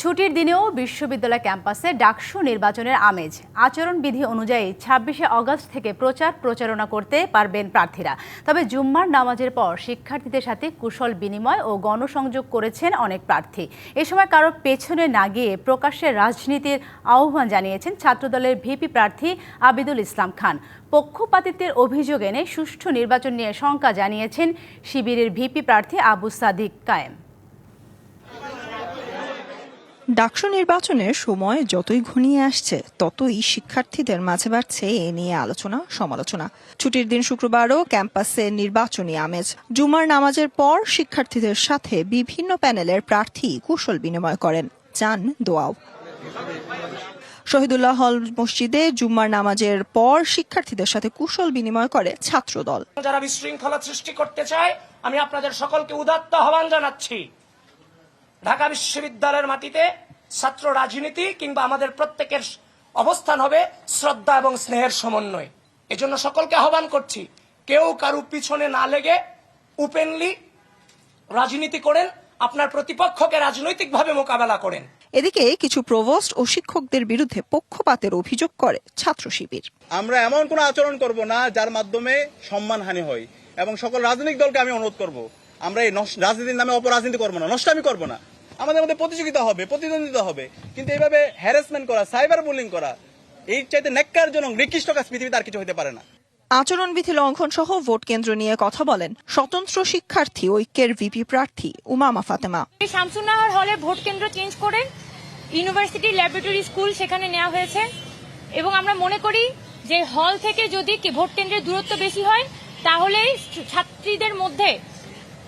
ছুটির দিনেও বিশ্ববিদ্যালয় ক্যাম্পাসে ডাকসু নির্বাচনের আমেজ। আচরণবিধি অনুযায়ী ২৬শে আগস্ট থেকে প্রচারণা করতে পারবেন প্রার্থীরা। তবে জুম্মার নামাজের পর শিক্ষার্থীদের সাথে কুশল বিনিময় ও গণসংযোগ করেছেন অনেক প্রার্থী। এ সময় কারো পেছনে না গিয়ে প্রকাশ্যে রাজনীতির আহ্বান জানিয়েছেন ছাত্রদলের ভিপি প্রার্থী আবিদুল ইসলাম খান। পক্ষপাতিত্বের অভিযোগ এনে সুষ্ঠু নির্বাচন নিয়ে শঙ্কা জানিয়েছেন শিবিরের ভিপি প্রার্থী আবু সাদিক কায়েম। ডাকসু নির্বাচনের সময় যতই ঘনিয়ে আসছে ততই শিক্ষার্থীদের মাঝে বাড়ছে এ নিয়ে আলোচনা সমালোচনা। ছুটির দিন শুক্রবারও ক্যাম্পাসে নির্বাচনী আমেজ। জুমার নামাজের পর শিক্ষার্থীদের সাথে বিভিন্ন প্যানেলের প্রার্থী কুশল বিনিময় করেন, চান দোয়াও। শহীদুল্লাহ হল মসজিদে জুম্মার নামাজের পর শিক্ষার্থীদের সাথে কুশল বিনিময় করে ছাত্রদল। যারা বিশৃঙ্খলা সৃষ্টি করতে চায়, আমি আপনাদের সকলকে উদাত্ত আহ্বান জানাচ্ছি। ঢাকা বিশ্ববিদ্যালয়ের মাটিতে ছাত্র রাজনীতি কিংবা আমাদের প্রত্যেকের অবস্থান হবে শ্রদ্ধা এবং স্নেহের সমন্বয়। এজন্য সকলকে আহ্বান করছি, কেউ কারো পিছনে না লেগে ওপেনলি রাজনীতি করেন, আপনার প্রতিপক্ষকে রাজনৈতিকভাবে মোকাবেলা করেন। এদিকে কিছু প্রভোস্ট ও শিক্ষকদের বিরুদ্ধে পক্ষপাতের অভিযোগ করে ছাত্র শিবির। আমরা এমন কোনো আচরণ করব না যার মাধ্যমে সম্মানহানি হয়, এবং সকল রাজনৈতিক দলকে আমি অনুরোধ করব, আমরা এই রাজনীতির নামে অপরাজনীতি করবো না, নষ্টামি করবো না। আমাদের মধ্যে প্রতিযোগিতা হবে, প্রতিদ্বন্দ্বিতা হবে, কিন্তু এইভাবে হ্যারাসমেন্ট করা, সাইবার বুলিং করা, এই চাইতে ন্যাক্কারজনক নিকৃষ্ট কাজ পৃথিবীতে আর কিছু হতে পারে না। আচরণবিধি লঙ্ঘন সহ ভোট কেন্দ্র নিয়ে কথা বলেন স্বতন্ত্র শিক্ষার্থী ঐক্যের ভিপি প্রার্থী উমামা ফাতেমা। শামসুন্নাহার হলে ভোট কেন্দ্র চেঞ্জ করে ইউনিভার্সিটি ল্যাবরেটরি স্কুল সেখানে নেওয়া হয়েছে, এবং আমরা মনে করি যে হল থেকে যদি ভোট কেন্দ্রের দূরত্ব বেশি হয় তাহলে ছাত্রীদের মধ্যে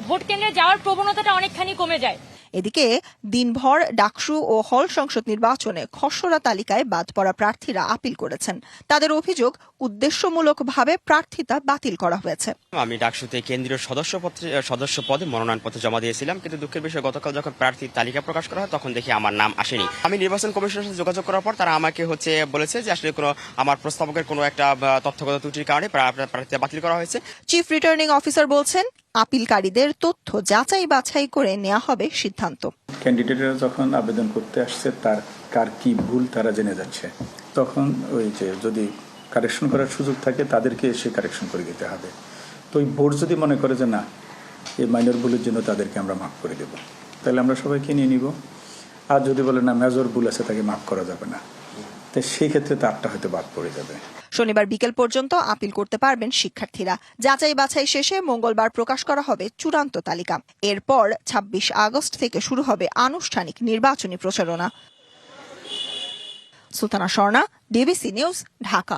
ভোট কেন্দ্রে যাওয়ার প্রবণতাটা অনেকখানি কমে যায়। এদিকে দিনভর ডাকসু ও হল সংসদ নির্বাচনে খসড়া তালিকায় বাদ পড়া প্রার্থীরা আপিল করেছেন। তাদের অভিযোগ, উদ্দেশ্যমূলকভাবে প্রার্থিতা বাতিল করা হয়েছে। আমি ডাকসুতে কেন্দ্রীয় সদস্য পদে মনোনয়নপত্র জমা দিয়েছিলাম, কিন্তু দুঃখের বিষয় গতকাল যখন প্রার্থীর তালিকা প্রকাশ করা হয় তখন দেখি আমার নাম আসেনি। আমি নির্বাচন কমিশনের সাথে যোগাযোগ করার পর তারা আমাকে বলেছে যে আসলে কোনো আমার প্রস্তাবকের কোনো একটা তথ্যগত ত্রুটির কারণে প্রার্থিতা বাতিল করা হয়েছে। চিফ রিটার্নিং অফিসার বলছেন, আপিলকারীদের তথ্য যাচাই বাছাই করে নেওয়া হবে সিদ্ধান্ত। ক্যান্ডিডেটরা যখন আবেদন করতে আসছে তার কার কি ভুল তারা জেনে যাচ্ছে, তখন ওই যে যদি কারেকশন করার সুযোগ থাকে তাদেরকে এসে কারেকশন করে দিতে হবে। তো ওই বোর্ড যদি মনে করে যে না, এই মাইনর ভুলের জন্য তাদেরকে আমরা মাফ করে দেব, তাহলে আমরা সবাইকে নিয়ে নিব। আর যদি বলে না মেজর ভুল আছে, তাকে মাফ করা যাবে না, তো সেই ক্ষেত্রে তারটা হয়তো বাদ পড়ে যাবে। শনিবার বিকেল পর্যন্ত আপিল করতে পারবেন শিক্ষার্থীরা। যাচাই বাছাই শেষে মঙ্গলবার প্রকাশ করা হবে চূড়ান্ত তালিকা। এরপর ২৬ আগস্ট থেকে শুরু হবে আনুষ্ঠানিক নির্বাচনী প্রচারণা। Sultana Swarna, DBC news, Dhaka.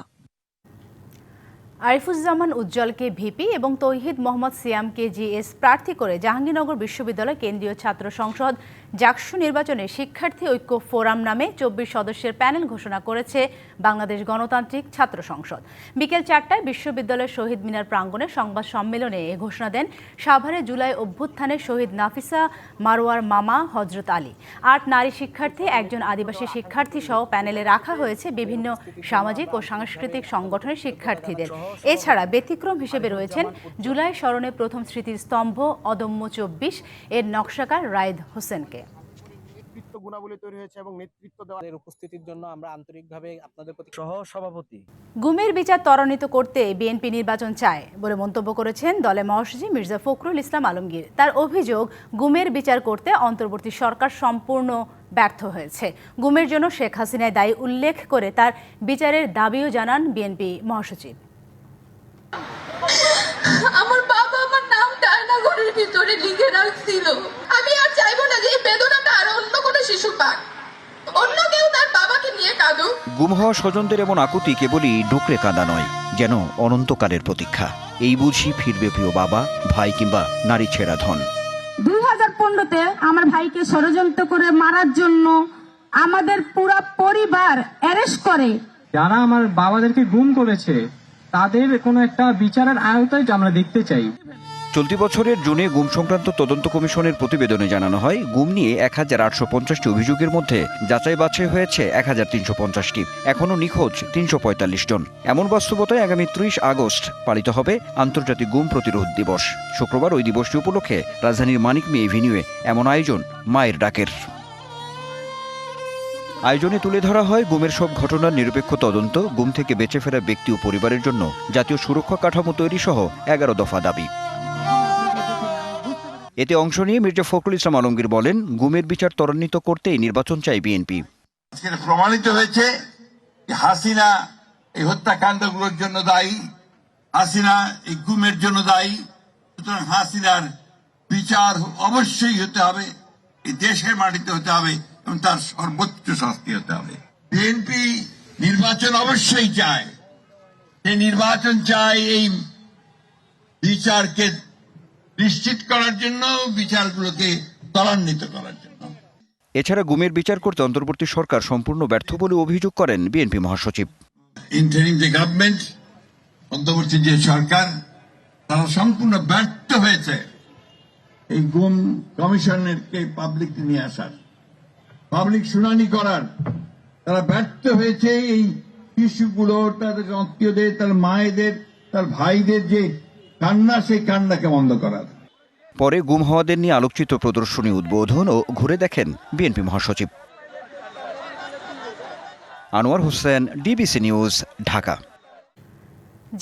আরিফুজ্জামান উজ্জ্বলকে ভিপি এবং তৌহিদ মোহাম্মদ সিয়ামকে জিএস প্রার্থী করে জাহাঙ্গীরনগর বিশ্ববিদ্যালয় কেন্দ্রীয় ছাত্র সংসদ ডাকসু নির্বাচনে শিক্ষার্থী ঐক্য ফোরাম নামে ২৪ সদস্যের প্যানেল ঘোষণা করেছে বাংলাদেশ গণতান্ত্রিক ছাত্র সংসদ। বিকেল ৪টায় বিশ্ববিদ্যালয়ের শহীদ মিনার প্রাঙ্গণে সংবাদ সম্মেলনে এ ঘোষণা দেন সাভারে জুলাই অভ্যুত্থানে শহীদ নাফিসা মারোয়ার মামা হজরত আলী। ৮ নারী শিক্ষার্থী, একজন আদিবাসী শিক্ষার্থী সহ প্যানেলে রাখা হয়েছে বিভিন্ন সামাজিক ও সাংস্কৃতিক সংগঠনের শিক্ষার্থীদের। এছাড়া ব্যতিক্রম হিসেবে রয়েছেন জুলাই স্মরণে প্রথম স্মৃতির স্তম্ভ অদম্য ২৪ এর নকশাকার রায়েদ হোসেনকে। গুণাবলী তৈরি হয়েছে এবং নেতৃত্ব দেওয়ার উপস্থিতির জন্য আমরা আন্তরিকভাবে আপনাদের প্রতি সহ সভাপতি। গুমের বিচার ত্বরান্বিত করতে বিএনপি নির্বাচন চায় বলে মন্তব্য করেছেন দলের মহাসচিব মির্জা ফখরুল ইসলাম আলমগীর। তার অভিযোগ, গুমের বিচার করতে অন্তর্বর্তী সরকার সম্পূর্ণ ব্যর্থ হয়েছে। গুমের জন্য শেখ হাসিনায় দায়ী উল্লেখ করে তার বিচারের দাবিও জানান বিএনপি মহাসচিব। আমার বাবা আমার নাম ডায়নাগরের ভিতরে লিখে রাখছিল। আমি আর চাইবো না যে এই বেদনাটা আর অন্য কোনো শিশু পাক, অন্য কেউ তার বাবাকে নিয়ে কাঁদুক। গুম হওয়া স্বজনদের এমন আকুতি কেবলই ডুকরে কাঁদা নয়, যেন অনন্তকালের প্রতীক্ষা। এই বুঝি ফিরবে প্রিয় বাবা, ভাই কিংবা নারী ছেঁড়া ধন। 2015-তে আমার ভাইকে ষড়যন্ত্র করে মারার জন্য আমাদের পুরো পরিবার অ্যারেস্ট করে। যারা আমার বাবাদেরকে গুম করেছে তাদের কোনো একটা বিচারের আওতায় আমরা দেখতে চাই। চলতি বছরের জুনে গুম সংক্রান্ত তদন্ত কমিশনের প্রতিবেদনে জানানো হয়, গুম নিয়ে ১,৮৫০টি অভিযোগের মধ্যে যাচাই বাছাই হয়েছে ১,৩৫০টি। এখনও নিখোঁজ ৩৪৫ জন। এমন বাস্তবতায় আগামী ৩০ আগস্ট পালিত হবে আন্তর্জাতিক গুম প্রতিরোধ দিবস। শুক্রবার ওই দিবসটি উপলক্ষে রাজধানীর মানিক মিয়া এভিনিউয়ে এমন আয়োজন মায়ের ডাকের। আয়োজনে তুলে ধরা হয় গুমের সব ঘটনার নিরপেক্ষ তদন্ত, গুম থেকে বেঁচে ফেরা ব্যক্তি ও পরিবারের জন্য জাতীয় সুরক্ষা কাঠামো তৈরি সহ ১১ দফা দাবি। এতে অংশ নিয়ে মির্জা ফখরুল ইসলাম আলমগীর বলেন, গুমের বিচার ত্বরান্বিত করতেই নির্বাচন চাই বিএনপি। প্রমাণিত হয়েছে হাসিনা এই হত্যাকাণ্ডগুলোর জন্য দায়ী, হাসিনা এই গুমের জন্য দায়ী। সুতরাং হাসিনার বিচার অবশ্যই হতে হবে, এই দেশের মাটিতে হতে হবে এবং তার সর্বোচ্চ শাস্তি হতে হবে। বিএনপি নির্বাচন অবশ্যই চায়, সেই নির্বাচন চায় এই বিচারকে নিশ্চিত করার জন্য, বিচারগুলোকে ত্বরান্বিত করার জন্য। এছাড়া গুমের বিচার করতে অন্তর্বর্তী সরকার সম্পূর্ণ ব্যর্থ বলে অভিযোগ করেন বিএনপি মহাসচিব। ইন্টারিম যে গভর্নমেন্ট, অন্তর্বর্তী যে সরকার, তারা সম্পূর্ণ ব্যর্থ হয়েছে এই গুম কমিশনকে পাবলিক নিয়ে আসার, পাবলিক শুনানি করার। তারা ব্যর্থ হয়েছে এই শিশুগুলো, তাদের আত্মীয়দের, তার মায়েদের, তার ভাইদের যে কান্না, সেই কান্নাকে বন্ধ করার। পরে গুম হওয়াদের নিয়ে আলোকচিত্র প্রদর্শনী উদ্বোধন ও ঘুরে দেখেন বিএনপি মহাসচিব। Anwar Hossain, DBC news, Dhaka.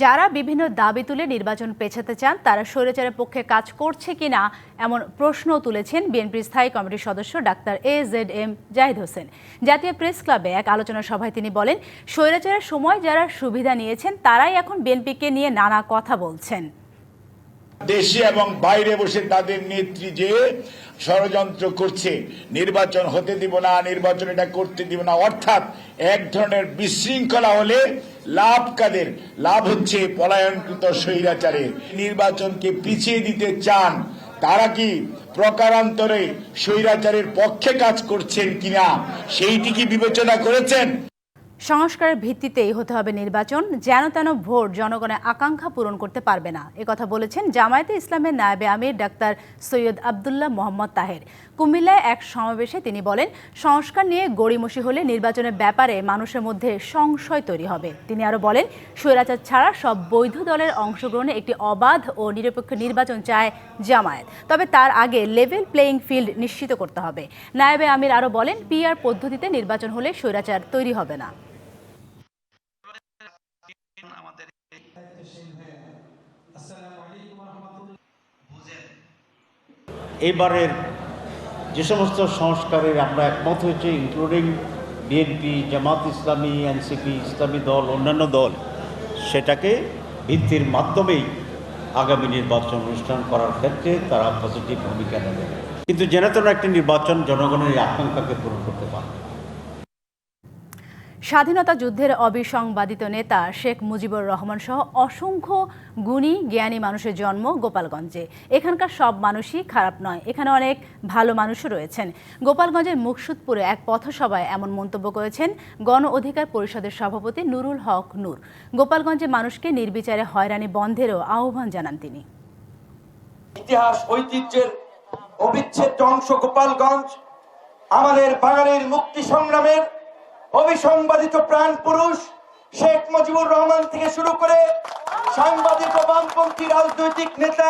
যারা বিভিন্ন দাবি তুলে নির্বাচন পেছাতে চান তারা স্বৈরাচারের পক্ষে কাজ করছে কিনা এমন প্রশ্ন তুলেছেন বিএনপির স্থায়ী কমিটির সদস্য ডাক্তার AZM জাহিদ হোসেন। জাতীয় প্রেস ক্লাবে এক আলোচনা সভায় তিনি বলেন, স্বৈরাচারের সময় যারা সুবিধা নিয়েছেন তারাই এখন বিএনপিকে নিয়ে নানা কথা বলছেন। দেশে এবং বাইরে বসে তাদের নেত্রী যে ষড়যন্ত্র করছে, নির্বাচন হতে দিব না, নির্বাচন এটা করতে দিব না, অর্থাৎ এক ধরনের বিশৃঙ্খলা হলে লাভ কাদের? লাভ হচ্ছে পলায়নকৃত স্বৈরাচারের। নির্বাচনকে পিছিয়ে দিতে চান তারা কি প্রকারান্তরে স্বৈরাচারের পক্ষে কাজ করছেন কিনা সেইটি কি বিবেচনা করেছেন? সংস্কারের ভিত্তিতেই হতে হবে নির্বাচন, যেন তেন ভোট জনগণের আকাঙ্ক্ষা পূরণ করতে পারবে না, একথা বলেছেন জামায়াতে ইসলামের নায়েবে আমির ডাক্তার সৈয়দ আব্দুল্লাহ মোহাম্মদ তাহের। কুমিল্লায় এক সমাবেশে তিনি বলেন, সংস্কার নিয়ে গড়িমসি হলে নির্বাচনের ব্যাপারে মানুষের মধ্যে সংশয় তৈরি হবে। তিনি আরও বলেন, স্বৈরাচার ছাড়া সব বৈধ দলের অংশগ্রহণে একটি অবাধ ও নিরপেক্ষ নির্বাচন চায় জামায়াত, তবে তার আগে লেভেল প্লেয়িং ফিল্ড নিশ্চিত করতে হবে। নায়েবে আমির আরও বলেন, PR পদ্ধতিতে নির্বাচন হলে স্বৈরাচার তৈরি হবে না। এবারের যে সমস্ত সংস্কারের আমরা একমত হয়েছে, including BNP, Jamaat Islami, NCP, ইসলামী দল, অন্যান্য দল, সেটাকে ভিত্তির মাধ্যমেই আগামী নির্বাচন অনুষ্ঠান করার ক্ষেত্রে তারা পজিটিভ ভূমিকা নেবে, কিন্তু যেন তেন একটি নির্বাচন জনগণের এই আকাঙ্ক্ষাকে পূরণ করতে পারে। স্বাধীনতা যুদ্ধের অবিসংবাদিত নেতা শেখ মুজিবুর রহমান সহ অসংখ্য গুণী জ্ঞানী মানুষের জন্ম গোপালগঞ্জে। এখানকার সব মানুষই খারাপ নয়, এখানে অনেক ভালো মানুষও রয়েছেন। গোপালগঞ্জের মুকসুদপুরে এক পথসভায় এমন মন্তব্য করেছেন গণ অধিকার পরিষদের সভাপতি নুরুল হক নূর। গোপালগঞ্জে মানুষকে নির্বিচারে হয়রানি বন্ধেরও আহ্বান জানান তিনি। ইতিহাস ঐতিহ্যের অবিচ্ছেদ্য অংশ গোপালগঞ্জ, আমাদের বাঙালির মুক্তি সংগ্রামের অবিসংবাদিত প্রাণ পুরুষ শেখ মুজিবুর রহমান থেকে শুরু করে সাংবাদিক ও বামপন্থী রাজনৈতিক নেতা,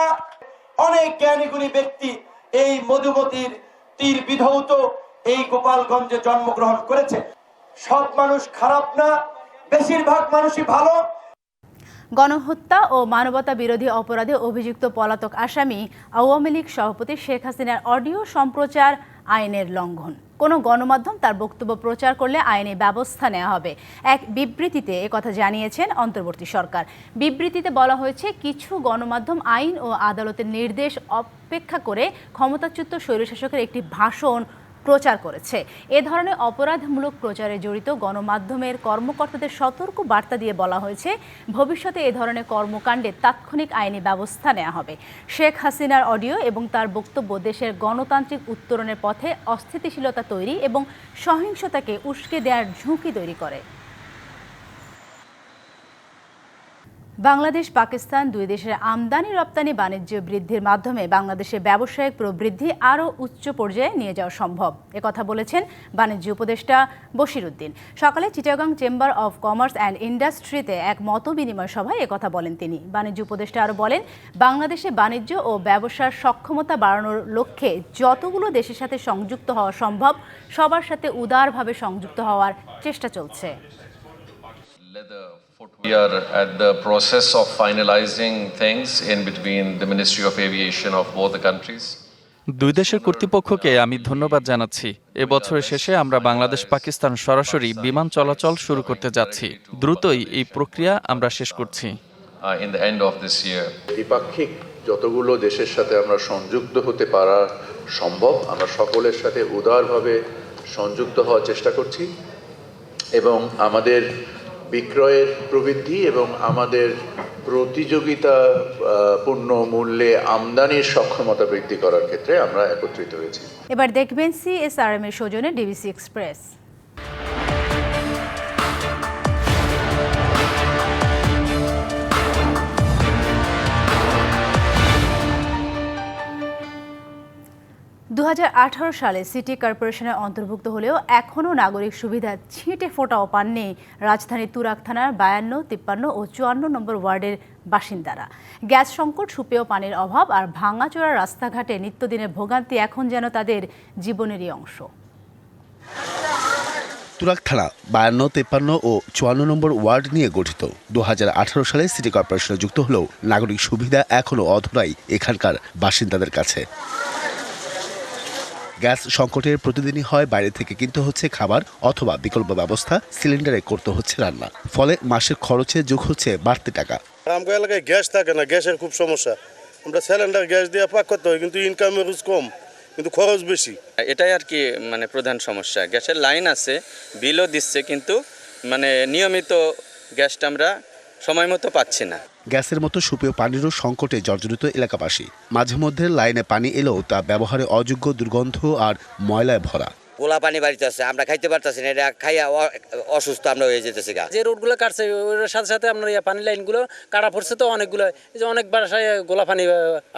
অনেক জ্ঞানীগুণী ব্যক্তি এই মধুমতির তীর বিধৌত এই গোপালগঞ্জে জন্মগ্রহণ করেছে। সব মানুষ খারাপ না, বেশিরভাগ মানুষই ভালো। গণহত্যা ও মানবতা বিরোধী অপরাধে অভিযুক্ত পলাতক আসামি আওয়ামী লীগ সভাপতি শেখ হাসিনার অডিও সম্প্রচার আইনের লঙ্ঘন। কোনো গণমাধ্যম তার বক্তব্য প্রচার করলে আইনি ব্যবস্থা নেওয়া হবে। এক বিবৃতিতে একথা জানিয়েছেন অন্তর্বর্তী সরকার। বিবৃতিতে বলা হয়েছে, কিছু গণমাধ্যম আইন ও আদালতের নির্দেশ অপেক্ষা করে ক্ষমতাচ্যুত স্বৈরশাসকের একটি ভাষণ প্রচার করেছে। এ ধরনের অপরাধমূলক প্রচারে জড়িত গণমাধ্যমের কর্মকর্তাদের সতর্ক বার্তা দিয়ে বলা হয়েছে, ভবিষ্যতে এ ধরনের কর্মকাণ্ডে তাৎক্ষণিক আইনি ব্যবস্থা নেওয়া হবে। শেখ হাসিনার অডিও এবং তার বক্তব্য দেশের গণতান্ত্রিক উত্তরণের পথে অস্থিতিশীলতা তৈরি এবং সহিংসতাকে উস্কে দেওয়ার ঝুঁকি তৈরি করে। বাংলাদেশ পাকিস্তান দুই দেশের আমদানি রপ্তানি বাণিজ্য বৃদ্ধির মাধ্যমে বাংলাদেশের ব্যবসায়িক প্রবৃদ্ধি আরও উচ্চ পর্যায়ে নিয়ে যাওয়া সম্ভব একথা বলেছেন বাণিজ্য উপদেষ্টা বশির উদ্দিন। সকালে Chittagong chamber of commerce and ইন্ডাস্ট্রিতে এক মতবিনিময় সভায় একথা বলেন তিনি। বাণিজ্য উপদেষ্টা আরও বলেন, বাংলাদেশে বাণিজ্য ও ব্যবসার সক্ষমতা বাড়ানোর লক্ষ্যে যতগুলো দেশের সাথে সংযুক্ত হওয়া সম্ভব সবার সাথে উদারভাবে সংযুক্ত হওয়ার চেষ্টা চলছে। We are at the process of finalizing things in between the Ministry of Aviation of both the countries. দুই দেশের কর্তৃপক্ষকে আমি ধন্যবাদ জানাচ্ছি। এবছরের শেষে আমরা বাংলাদেশ পাকিস্তান সরাসরি বিমান চলাচল শুরু করতে যাচ্ছি। দ্রুতই এই প্রক্রিয়া আমরা শেষ করছি। In the end of this year. দ্বিপাক্ষিক যতগুলো দেশের সাথে আমরা সংযুক্ত হতে পারা সম্ভব আমরা সকলের সাথে উদারভাবে সংযুক্ত হওয়ার চেষ্টা করছি এবং আমাদের বিক্রয়ের প্রবৃদ্ধি এবং আমাদের প্রতিযোগিতাপূর্ণ মূল্যে আমদানির সক্ষমতা বৃদ্ধি করার ক্ষেত্রে আমরা একত্রিত হয়েছি। এবার দেখবেন CSRM এর সৌজন্যে ডিবিসি এক্সপ্রেস। দু সালে সিটি কর্পোরেশনের অন্তর্ভুক্ত হলেও এখনও নাগরিক সুবিধা ছিটে ফোটাও পাননি রাজধানীর তুরাগ থানার 52, 53 ও 54 নম্বর ওয়ার্ডের বাসিন্দারা। গ্যাস সংকট, সুপেয় পানির অভাব আর ভাঙাচোরা রাস্তাঘাটে নিত্যদিনের ভোগান্তি এখন যেন তাদের জীবনেরই অংশ। তুরাগ থানা 52, 53 ও 54 নম্বর ওয়ার্ড নিয়ে গঠিত। 2018 সালে সিটি কর্পোরেশনে যুক্ত হলেও নাগরিক সুবিধা এখনও অধরাই এখানকার বাসিন্দাদের কাছে। গ্যাস সংকটের প্রতিদিনই হয় বাইরে থেকে কিনতে হচ্ছে খাবার অথবা বিকল্প ব্যবস্থা সিলিন্ডারে করতে হচ্ছে রান্না, ফলে মাসের খরচে যোগ হচ্ছে বাড়তি টাকা। আমগো এলাকায় গ্যাস থাকে না, গ্যাসের খুব সমস্যা। আমরা সিলিন্ডার গ্যাস দিয়ে পাক করতে হয়, কিন্তু ইনকামের কম, কিন্তু খরচ বেশি। এটাই আর কি প্রধান সমস্যা। গ্যাসের লাইন আছে, বিলও দিচ্ছে, কিন্তু নিয়মিত গ্যাসটা আমরা সময় মতো পাচ্ছি না। গ্যাসের মতো সুপেয় পানিরও সংকটে জর্জরিত এলাকাবাসী। মাঝে মধ্যে লাইনে পানি এলেও তা ব্যবহারে অযোগ্য, দুর্গন্ধ আর ময়লায় ভরা। পোলা পানি বাড়িতে আছে, আমরা খাইতে পারতেছি না, এটা খাইয়া অসুস্থ আমরা হয়ে যেতেছি। যে রোডগুলো কাটছে ওর সাথে সাথে আপনার পানি লাইনগুলো কাটা পড়ছে, তো অনেকগুলো এই যে অনেক বাসায় গোলা পানি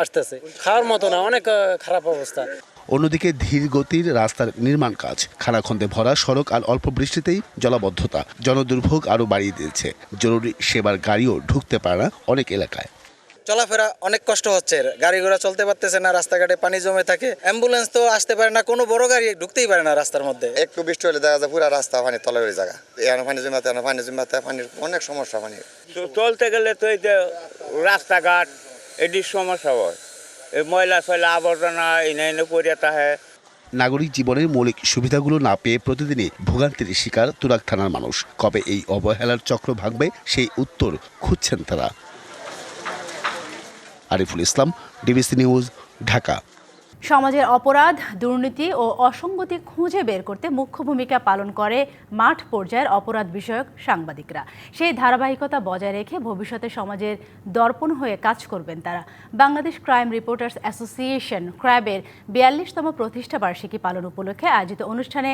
আসতেছে, খাওয়ার মতো না, অনেক খারাপ অবস্থা। অন্যদিকে ধীর গতির রাস্তার নির্মাণ কাজ, খানাখন্দে ভরা সড়ক আর অল্প বৃষ্টিতেই জলাবদ্ধতা জনদুর্ভোগ আরও বাড়িয়ে দিয়েছে। জরুরি সেবার গাড়িও ঢুকতে পারে না অনেক এলাকায়। চলাফেরা অনেক কষ্ট হচ্ছে, গাড়ি ঘোড়া চলতে পারতেছে না, রাস্তাঘাটে পানি জমে থাকে, অ্যাম্বুলেন্স তো আসতে পারে না, কোনো বড় গাড়ি ঢুকতেই পারে না রাস্তার মধ্যে। একটু বৃষ্টি হলে দেখা যায় পুরো রাস্তা পানি তলের জায়গা, এখানে পানি জমাতে পানির অনেক সমস্যা। পানি চলতে গেলে তো এই যে রাস্তাঘাট এটির সমস্যা হয়, ময়লা ফয়লা আবর্জনা এনে পড়ে থাকে। নাগরিক জীবনের মৌলিক সুবিধাগুলো না পেয়ে প্রতিদিনই ভোগান্তির শিকার তুরাগ থানার মানুষ। কবে এই অবহেলার চক্র ভাঙবে সেই উত্তর খুঁজছেন তারা। Ariful Islam, DBC news, Dhaka. সমাজের অপরাধ, দুর্নীতি ও অসঙ্গতি খুঁজে বের করতে মুখ্য ভূমিকা পালন করে মাঠ পর্যায়ের অপরাধ বিষয়ক সাংবাদিকরা। সেই ধারাবাহিকতা বজায় রেখে ভবিষ্যতে সমাজের দর্পণ হয়ে কাজ করবেন তারা। বাংলাদেশ ক্রাইম রিপোর্টার্স অ্যাসোসিয়েশন ক্র্যাবের 42তম প্রতিষ্ঠা বার্ষিকী পালন উপলক্ষে আয়োজিত অনুষ্ঠানে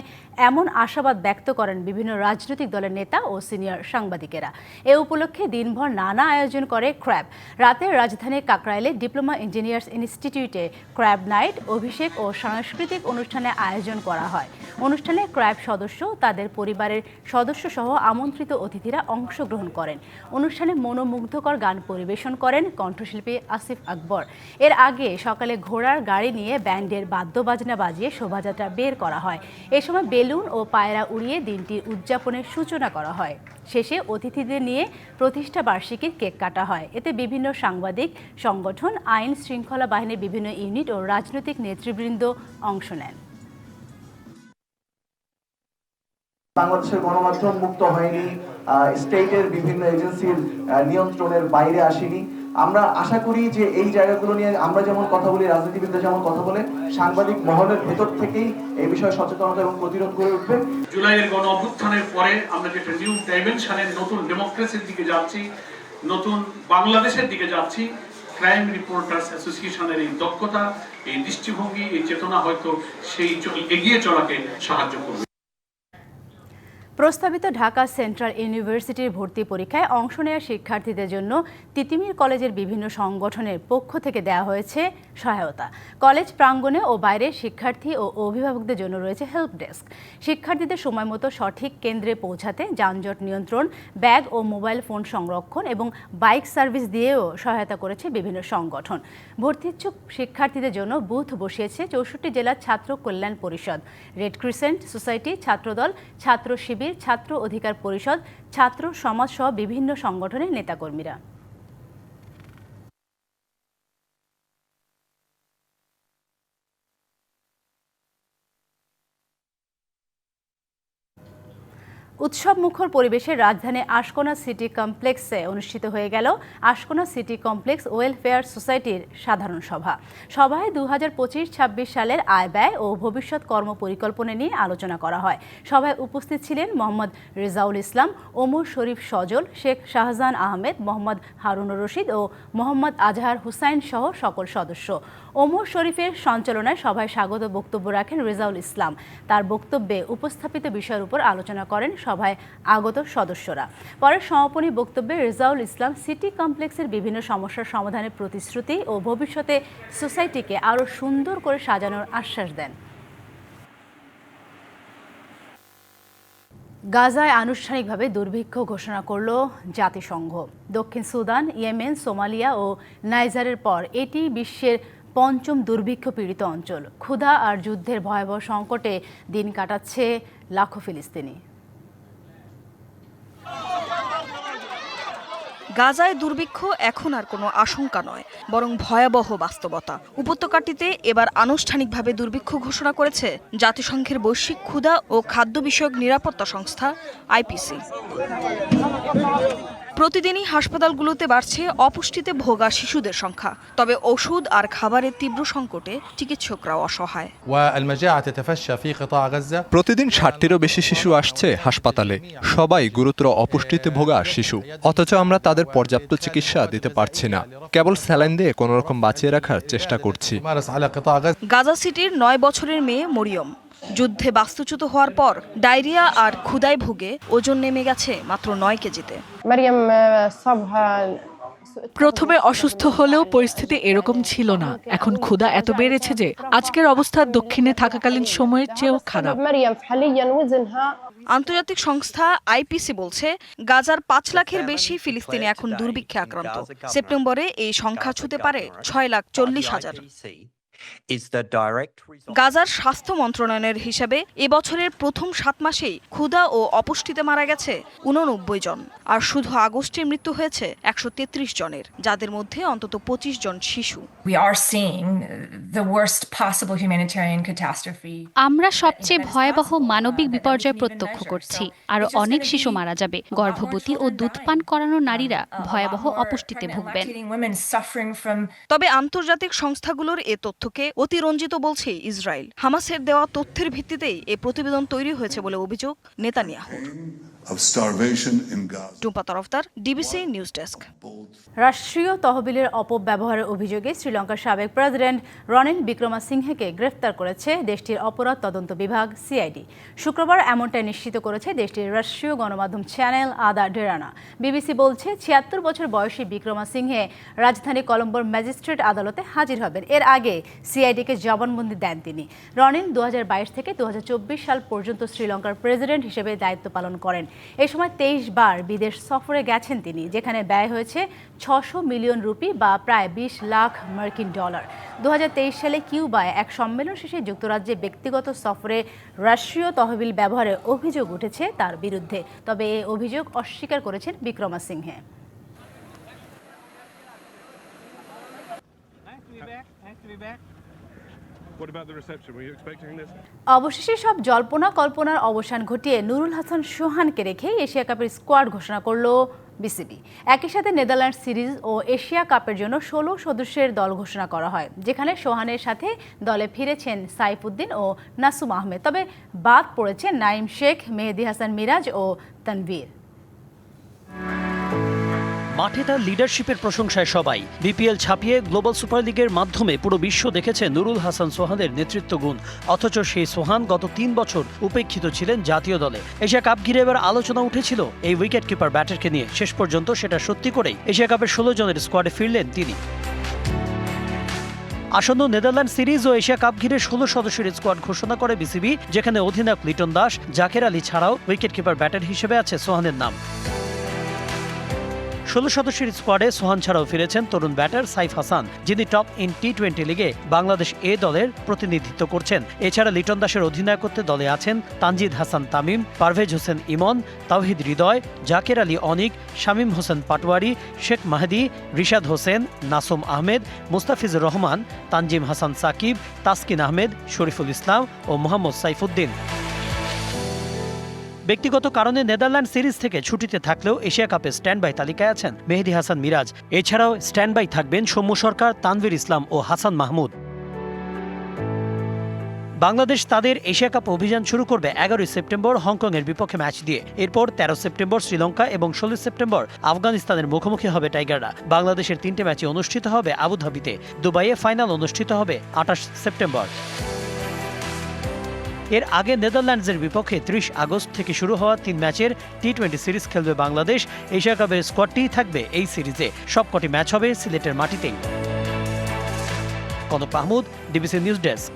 এমন আশাবাদ ব্যক্ত করেন বিভিন্ন রাজনৈতিক দলের নেতা ও সিনিয়র সাংবাদিকেরা। এ উপলক্ষে দিনভর নানা আয়োজন করে ক্র্যাব। রাতে রাজধানীর কাকরাইলে ডিপ্লোমা ইঞ্জিনিয়ার্স ইনস্টিটিউটে ক্র্যাব নাইট, অভিষেক ও সাংস্কৃতিক অনুষ্ঠানে আয়োজন করা হয়। অনুষ্ঠানে ক্র্যাব সদস্য, তাদের পরিবারের সদস্য সহ আমন্ত্রিত অতিথিরা অংশগ্রহণ করেন। অনুষ্ঠানে মনোমুগ্ধকর গান পরিবেশন করেন কণ্ঠশিল্পী আসিফ আকবর। এর আগে সকালে ঘোড়ার গাড়ি নিয়ে ব্যান্ডের বাদ্যবাজনা বাজিয়ে শোভাযাত্রা বের করা হয়। এ সময় বেলুন ও পায়রা উড়িয়ে দিনটির উদযাপনের সূচনা করা হয়। শেষে অতিথিদের নিয়ে প্রতিষ্ঠা বার্ষিকীর কেক কাটা হয়। এতে বিভিন্ন সাংবাদিক সংগঠন, আইন শৃঙ্খলা বাহিনীর বিভিন্ন ইউনিট ও রাজনৈতিক নেতৃবৃন্দ অংশ নেন। বাংলাদেশের গণমাধ্যম মুক্ত হয়নি, স্টেটের বিভিন্ন এজেন্সির নিয়ন্ত্রণের বাইরে আসেনি। আমরা আশা করি যে এই জায়গাগুলো নিয়ে আমরা যেমন কথা বলি, রাজনীতিবিদরা যেমন কথা বলে, সাংবাদিক মহলের ভেতর থেকেই এই বিষয়ে সচেতনতা এবং প্রতিরোধ গড়ে উঠবে। জুলাইয়ের গণ অভ্যুত্থানের পরে আমরা যেটা নিউ ডাইমেনশনের নতুন ডেমোক্রেসির দিকে যাচ্ছি, নতুন বাংলাদেশের দিকে যাচ্ছি, ক্রাইম রিপোর্টার্স অ্যাসোসিয়েশনের এই দক্ষতা, এই দৃষ্টিভঙ্গি, এই চেতনা হয়তো সেই এগিয়ে চলাকে সাহায্য করবে। প্রস্তাবিত ঢাকা সেন্ট্রাল ইউনিভার্সিটির ভর্তি পরীক্ষায় অংশ নেওয়া শিক্ষার্থীদের জন্য তিতুমির কলেজের বিভিন্ন সংগঠনের পক্ষ থেকে দেওয়া হয়েছে সহায়তা। কলেজ প্রাঙ্গণে ও বাইরে শিক্ষার্থী ও অভিভাবকদের জন্য রয়েছে হেল্প ডেস্ক। শিক্ষার্থীদের সময়মতো সঠিক কেন্দ্রে পৌঁছাতে যানজট নিয়ন্ত্রণ, ব্যাগ ও মোবাইল ফোন সংরক্ষণ এবং বাইক সার্ভিস দিয়েও সহায়তা করেছে বিভিন্ন সংগঠন। ভর্তিচ্ছুক শিক্ষার্থীদের জন্য বুথ বসিয়েছে 64 জেলার ছাত্র কল্যাণ পরিষদ, রেড ক্রিসেন্ট সোসাইটি, ছাত্রদল, ছাত্র শিবির, ছাত্র অধিকার পরিষদ, ছাত্র সমাজ সহ বিভিন্ন সংগঠনের নেতাকর্মীরা। উৎসবমুখর পরিবেশে রাজধানীর আশকোনা সিটি কমপ্লেক্সে অনুষ্ঠিত হয়ে গেল আশকোনা সিটি কমপ্লেক্স ওয়েলফেয়ার সোসাইটির সাধারণ সভা। সভায় 2025-26 সালের আয় ব্যয় ও ভবিষ্যৎ কর্মপরিকল্পনা নিয়ে আলোচনা করা হয়। সভায় উপস্থিত ছিলেন মোহাম্মদ রেজাউল ইসলাম, ওমর শরীফ সজল, শেখ শাহজাহান আহমেদ, মোহাম্মদ হারুনুর রশিদ ও মোহাম্মদ আজহার হুসাইন সহ সকল সদস্য। ওমর শরীফের সঞ্চালনায় সভায় স্বাগত বক্তব্য রাখেন রেজাউল ইসলাম। তার বক্তব্যে উপস্থাপিত বিষয়ের উপর আলোচনা করেন সভায় আগত সদস্যরা। পরে সমাপনী বক্তব্যে রেজাউল ইসলাম সিটি কমপ্লেক্সের বিভিন্ন সমস্যার সমাধানের প্রতিশ্রুতি ও ভবিষ্যতে সোসাইটিকে আরও সুন্দর করে সাজানোর আশ্বাস দেন। গাজায় আনুষ্ঠানিকভাবে দুর্ভিক্ষ ঘোষণা করল জাতিসংঘ। দক্ষিণ সুদান, ইয়েমেন, সোমালিয়া ও নাইজারের পর এটি বিশ্বের পঞ্চম দুর্ভিক্ষ পীড়িত অঞ্চল। ক্ষুধা আর যুদ্ধের ভয়াবহ সংকটে দিন কাটাচ্ছে লাখো ফিলিস্তিনি। গাজায় দুর্ভিক্ষ এখন আর কোনো আশঙ্কা নয়, বরং ভয়াবহ বাস্তবতা। উপত্যকাটিতে এবার আনুষ্ঠানিকভাবে দুর্ভিক্ষ ঘোষণা করেছে জাতিসংঘের বৈশ্বিক ক্ষুধা ও খাদ্য বিষয়ক নিরাপত্তা সংস্থা আইপিসি। প্রতিদিনই হাসপাতালগুলোতে বাড়ছে অপুষ্টিতে ভোগা শিশুদের সংখ্যা। তবে ওষুধ আর খাবারের তীব্র সংকটে চিকিৎসকরাও অসহায়। প্রতিদিন 60টিরও বেশি শিশু আসছে হাসপাতালে, সবাই গুরুতর অপুষ্টিতে ভোগা শিশু। অথচ আমরা তাদের পর্যাপ্ত চিকিৎসা দিতে পারছি না, কেবল স্যালাইন দিয়ে কোনোরকম বাঁচিয়ে রাখার চেষ্টা করছি। গাজা সিটির 9 বছরের মেয়ে মরিয়ম যুদ্ধে বাস্তুচ্যুত হওয়ার পর ডায়রিয়া আর ক্ষুধায় ভুগে ওজন নেমে গেছে মাত্র 9 কেজিতে। প্রথমে অসুস্থ হলেও পরিস্থিতি এরকম ছিল না। এখন ক্ষুধা এত বেড়েছে যে আজকের অবস্থা দক্ষিণে থাকাকালীন সময়ের চেয়েও খারাপ। আন্তর্জাতিক সংস্থা আইপিসি বলছে গাজার 5 লাখের বেশি ফিলিস্তিনি এখন দুর্ভিক্ষে আক্রান্ত। সেপ্টেম্বরে এই সংখ্যা ছুঁতে পারে 6,40,000। গাজার স্বাস্থ্য মন্ত্রণালয়ের হিসাবে এবছরের প্রথম 7 মাসেই ক্ষুধা ও অপুষ্টিতে মারা গেছে 89 জন, আর শুধু আগস্টে মৃত্যু হয়েছে 133 জনের, যাদের মধ্যে অন্তত 25 জন শিশু। আমরা সবচেয়ে ভয়াবহ মানবিক বিপর্যয় প্রত্যক্ষ করছি। আরো অনেক শিশু মারা যাবে। গর্ভবতী ও দুধপান করানো নারীরা ভয়াবহ অপুষ্টিতে ভুগবেন। তবে আন্তর্জাতিক সংস্থাগুলোর এ তথ্যকে অতিরঞ্জিত বলছে ইসরায়েল। হামাসের দেওয়া তথ্যের ভিত্তিতেই এ প্রতিবেদন তৈরি হয়েছে বলে অভিযোগ নেতানিয়াহুর। Tumpa Tarafdar, DBC news desk. রাষ্ট্রীয় তহবিলের অপব্যবহারের অভিযোগে শ্রীলঙ্কার সাবেক প্রেসিডেন্ট রনিল বিক্রমাসিংহেকে গ্রেফতার করেছে দেশটির অপরাধ তদন্ত বিভাগ সিআইডি। শুক্রবার এমনটাই নিশ্চিত করেছে দেশটির রাষ্ট্রীয় গণমাধ্যম চ্যানেল আদা ডেরানা। বিবিসি বলছে 76 বছর বয়সী বিক্রমাসিংহে রাজধানী কলম্বোর ম্যাজিস্ট্রেট আদালতে হাজির হবেন। এর আগে সিআইডিকে জবানবন্দি দেন তিনি। রনিল 2022 থেকে 2024 সাল পর্যন্ত শ্রীলঙ্কার প্রেসিডেন্ট হিসেবে দায়িত্ব পালন করেন। এ সময় 23 বার বিদেশ সফরে গেছেন তিনি, যেখানে ব্যয় হয়েছে 600 মিলিয়ন রুপি বা প্রায় 20 লাখ মার্কিন ডলার। 2023 সালে কিউবায় এক সম্মেলন শেষে যুক্তরাজ্যে ব্যক্তিগত সফরে রাষ্ট্রীয় তহবিল ব্যবহারের অভিযোগ উঠেছে তার বিরুদ্ধে। তবে এই অভিযোগ অস্বীকার করেছেন বিক্রমাসিংহে। অবশেষে সব জল্পনা কল্পনার অবসান ঘটিয়ে নুরুল হাসান সোহানকে রেখে এশিয়া কাপের স্কোয়াড ঘোষণা করল বিসিবি। একই সাথে নেদারল্যান্ড সিরিজ ও এশিয়া কাপের জন্য 16 সদস্যের দল ঘোষণা করা হয়, যেখানে সোহানের সাথে দলে ফিরেছেন সাইফুদ্দিন ও নাসুম আহমেদ। তবে বাদ পড়েছেন নাইম শেখ, মেহেদী হাসান মিরাজ ও তানভীর। মাঠে তার লিডারশিপের প্রশংসায় সবাই। বিপিএল ছাপিয়ে গ্লোবাল সুপার লিগের মাধ্যমে পুরো বিশ্ব দেখেছে নুরুল হাসান সোহানের নেতৃত্ব গুণ। অথচ সেই সোহান গত 3 বছর উপেক্ষিত ছিলেন জাতীয় দলে। এশিয়া কাপ ঘিরে এবার আলোচনা উঠেছিল এই উইকেট কিপার ব্যাটারকে নিয়ে। শেষ পর্যন্ত সেটা সত্যি করেই এশিয়া কাপের 16 জনের স্কোয়াডে ফিরলেন তিনি। আসন্ন নেদারল্যান্ড সিরিজ ও এশিয়া কাপ ঘিরে 16 সদস্যের স্কোয়াড ঘোষণা করে বিসিবি, যেখানে অধিনায়ক লিটন দাস, জাকের আলী ছাড়াও উইকেট কিপার ব্যাটার হিসেবে আছে সোহানের নাম। 16 সদস্যের স্কোয়াডে সোহান ছাড়াও ফিরেছেন তরুণ ব্যাটার সাইফ হাসান, যিনি টপ ইন টি-20 লিগে বাংলাদেশ এ দলের প্রতিনিধিত্ব করছেন। এছাড়া লিটন দাসের অধিনায়কত্বে দলে আছেন তানজিদ হাসান তামিম, পারভেজ হোসেন ইমন, তাওহিদ হৃদয়, জাকের আলী অনিক, শামীম হোসেন পাটোয়ারি, শেখ মাহদি, রিশাদ হোসেন, নাসুম আহমেদ, মুস্তাফিজুর রহমান, তানজিম হাসান সাকিব, তাসকিন আহমেদ, শরীফুল ইসলাম ও মোহাম্মদ সাইফুদ্দিন। ব্যক্তিগত কারণে নেদারল্যান্ড সিরিজ থেকে ছুটিতে থাকলেও এশিয়া কাপে স্ট্যান্ড বাই তালিকায় আছেন মেহেদী হাসান মিরাজ। এছাড়াও স্ট্যান্ড বাই থাকবেন সৌম্য সরকার, তানভীর ইসলাম ও হাসান মাহমুদ। বাংলাদেশ তাদের এশিয়া কাপ অভিযান শুরু করবে 11 সেপ্টেম্বর হংকংয়ের বিপক্ষে ম্যাচ দিয়ে। এরপর 13 সেপ্টেম্বর শ্রীলঙ্কা এবং 16 সেপ্টেম্বর আফগানিস্তানের মুখোমুখি হবে টাইগাররা। বাংলাদেশের 3টে ম্যাচে অনুষ্ঠিত হবে আবুধাবিতে। দুবাইয়ে ফাইনাল অনুষ্ঠিত হবে 28 সেপ্টেম্বর। এর আগে নেদারল্যান্ডসের বিপক্ষে 30 আগস্ট থেকে শুরু হওয়া 3 ম্যাচের টি-20 সিরিজ খেলবে বাংলাদেশ। এশিয়া কাপের স্কোয়াডটিই থাকবে এই সিরিজে। সবকটি ম্যাচ হবে সিলেটের মাটিতেই। Kanak Mahmud, DBC news desk.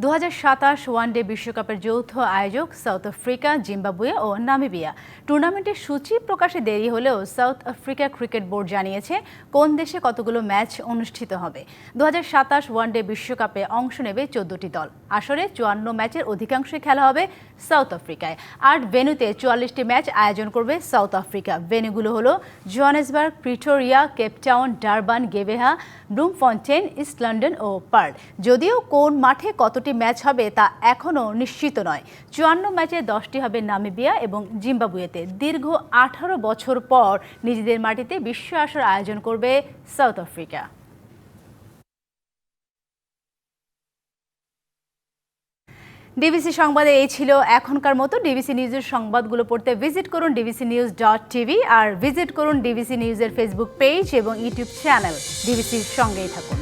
2027 one day বিশ্বকাপের যৌথ আয়োজক সাউথ আফ্রিকা, জিম্বাবুয়ে ও নামিবিয়া। টুর্নামেন্টের সূচি প্রকাশে দেরি হলেও সাউথ আফ্রিকা ক্রিকেট বোর্ড জানিয়েছে কোন দেশে কতগুলো ম্যাচ অনুষ্ঠিত হবে। 2027 ওয়ানডে বিশ্বকাপে অংশ নেবে 14টি দল। আসরে 54 ম্যাচের অধিকাংশই খেলা হবে সাউথ আফ্রিকায়। 8 ভেন্যুতে 44টি ম্যাচ আয়োজন করবে সাউথ আফ্রিকা। ভেন্যুগুলো হলো Johannesburg, Pretoria, Cape Town, Durban, Gqeberha, Bloemfontein, East London ও পার্ল। যদিও কোন মাঠে কতটি ম্যাচ হবে তা এখনও নিশ্চিত নয়। 54 ম্যাচে 10টি হবে নামিবিয়া এবং জিম্বাবুয়েতে। দীর্ঘ 18 বছর পর নিজেদের মাটিতে বিশ্ব আসর আয়োজন করবে সাউথ আফ্রিকা। ডিবিসি সংবাদে এই ছিল এখনকার মতো। ডিবিসি নিউজের সংবাদগুলো পড়তে ভিজিট করুন dbcnews.tv আর ভিজিট করুন ডিবিসি নিউজের ফেসবুক পেজ এবং ইউটিউব চ্যানেল। ডিবিসির সঙ্গেই থাকুন।